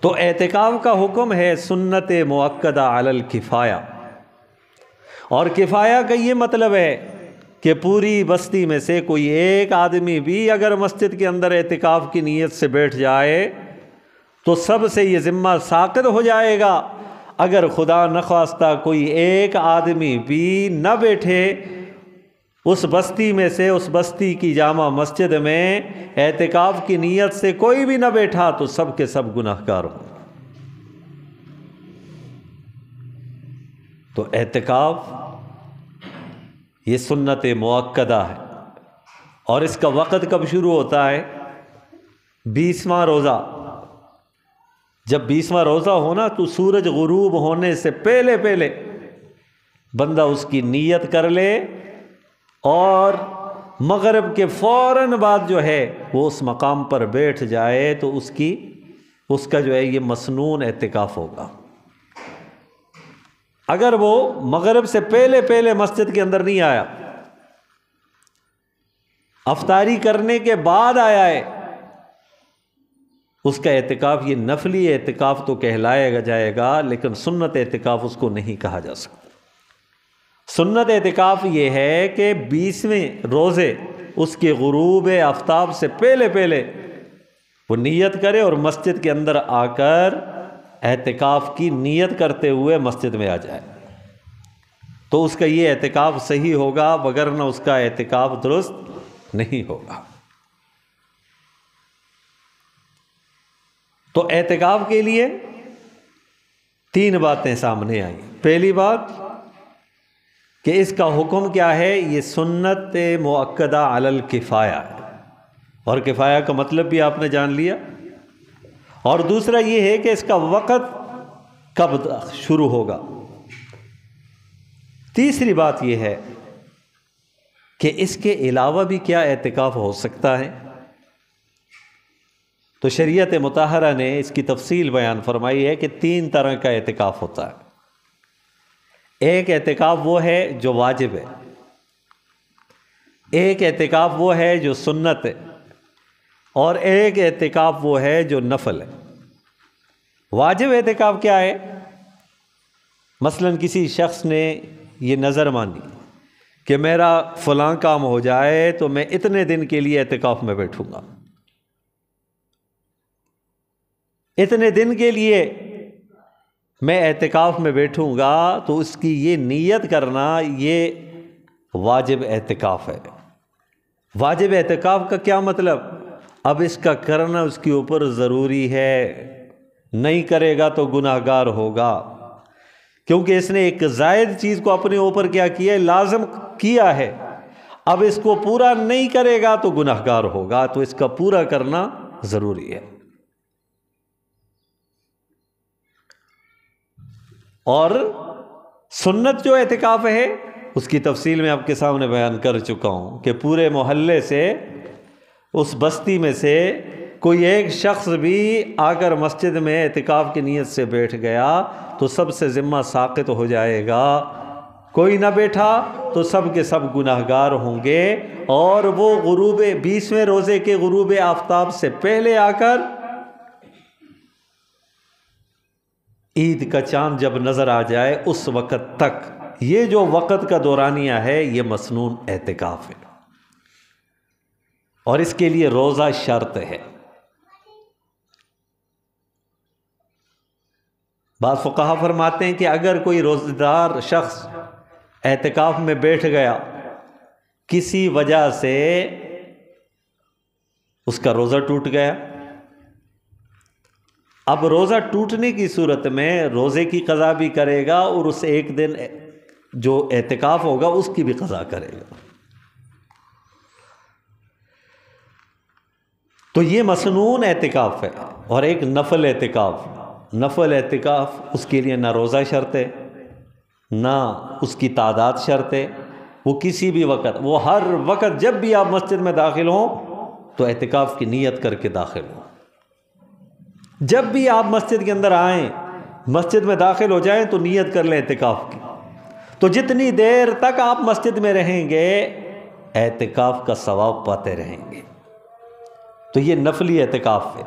تو اعتکاف کا حکم ہے سنت مؤکدہ علی الکفایہ، اور کفایہ کا یہ مطلب ہے کہ پوری بستی میں سے کوئی ایک آدمی بھی اگر مسجد کے اندر اعتکاف کی نیت سے بیٹھ جائے تو سب سے یہ ذمہ ساقط ہو جائے گا۔ اگر خدا نخواستہ کوئی ایک آدمی بھی نہ بیٹھے اس بستی میں سے، اس بستی کی جامع مسجد میں اعتکاف کی نیت سے کوئی بھی نہ بیٹھا تو سب کے سب گناہگار ہوں۔ تو اعتکاف یہ سنت مؤکدہ ہے، اور اس کا وقت کب شروع ہوتا ہے؟ 20واں روزہ۔ جب 20واں روزہ ہونا تو سورج غروب ہونے سے پہلے پہلے بندہ اس کی نیت کر لے، اور مغرب کے فوراً بعد جو ہے وہ اس مقام پر بیٹھ جائے تو اس کا جو ہے یہ مسنون اعتکاف ہوگا۔ اگر وہ مغرب سے پہلے پہلے مسجد کے اندر نہیں آیا، افطاری کرنے کے بعد آیا ہے، اس کا اعتکاف یہ نفلی اعتکاف تو کہلایا جائے گا، لیکن سنت اعتکاف اس کو نہیں کہا جا سکتا۔ سنت اعتکاف یہ ہے کہ 20ویں روزے اس کے غروب آفتاب سے پہلے پہلے وہ نیت کرے اور مسجد کے اندر آ کر اعتکاف کی نیت کرتے ہوئے مسجد میں آ جائے، تو اس کا یہ اعتکاف صحیح ہوگا، وگرنہ اس کا اعتکاف درست نہیں ہوگا۔ تو اعتکاف کے لیے 3 باتیں سامنے آئیں۔ پہلی بات کہ اس کا حکم کیا ہے؟ یہ سنت مؤکدہ علی الکفایہ ہے، اور کفایہ کا مطلب بھی آپ نے جان لیا۔ اور دوسرا یہ ہے کہ اس کا وقت کب شروع ہوگا۔ تیسری بات یہ ہے کہ اس کے علاوہ بھی کیا اعتکاف ہو سکتا ہے؟ تو شریعت مطہرہ نے اس کی تفصیل بیان فرمائی ہے کہ 3 طرح کا اعتکاف ہوتا ہے۔ ایک اعتکاف وہ ہے جو واجب ہے، ایک اعتکاف وہ ہے جو سنت ہے، اور ایک اعتکاف وہ ہے جو نفل ہے۔ واجب اعتکاف کیا ہے؟ مثلا کسی شخص نے یہ نظر مانی کہ میرا فلاں کام ہو جائے تو میں اتنے دن کے لیے اعتکاف میں بیٹھوں گا، اتنے دن کے لیے میں اعتکاف میں بیٹھوں گا، تو اس کی یہ نیت کرنا یہ واجب اعتکاف ہے۔ واجب اعتکاف کا کیا مطلب؟ اب اس کا کرنا اس کے اوپر ضروری ہے، نہیں کرے گا تو گناہگار ہوگا، کیونکہ اس نے ایک زائد چیز کو اپنے اوپر کیا کیا ہے؟ لازم کیا ہے۔ اب اس کو پورا نہیں کرے گا تو گناہگار ہوگا، تو اس کا پورا کرنا ضروری ہے۔ اور سنت جو اعتکاف ہے اس کی تفصیل میں آپ کے سامنے بیان کر چکا ہوں کہ پورے محلے سے، اس بستی میں سے کوئی ایک شخص بھی آ کر مسجد میں اعتکاف کی نیت سے بیٹھ گیا تو سب سے ذمہ ساقط ہو جائے گا۔ کوئی نہ بیٹھا تو سب کے سب گناہگار ہوں گے، اور وہ 20ویں روزے کے غروب آفتاب سے پہلے آ کر عید کا چاند جب نظر آ جائے اس وقت تک، یہ جو وقت کا دورانیہ ہے یہ مسنون اعتکاف ہے، اور اس کے لیے روزہ شرط ہے۔ بعض فقہا فرماتے ہیں کہ اگر کوئی روزہ دار شخص اعتکاف میں بیٹھ گیا، کسی وجہ سے اس کا روزہ ٹوٹ گیا، اب روزہ ٹوٹنے کی صورت میں روزے کی قضا بھی کرے گا، اور اس ایک دن جو اعتکاف ہوگا اس کی بھی قضا کرے گا۔ تو یہ مسنون اعتکاف ہے، اور ایک نفل اعتکاف۔ نفل اعتکاف اس کے لیے نہ روزہ شرط ہے، نہ اس کی تعداد شرط ہے، وہ کسی بھی وقت، وہ ہر وقت جب بھی آپ مسجد میں داخل ہوں تو اعتکاف کی نیت کر کے داخل ہوں۔ جب بھی آپ مسجد کے اندر آئیں، مسجد میں داخل ہو جائیں تو نیت کر لیں اعتکاف کی۔ تو جتنی دیر تک آپ مسجد میں رہیں گے اعتکاف کا ثواب پاتے رہیں گے۔ تو یہ نفلی اعتکاف ہے۔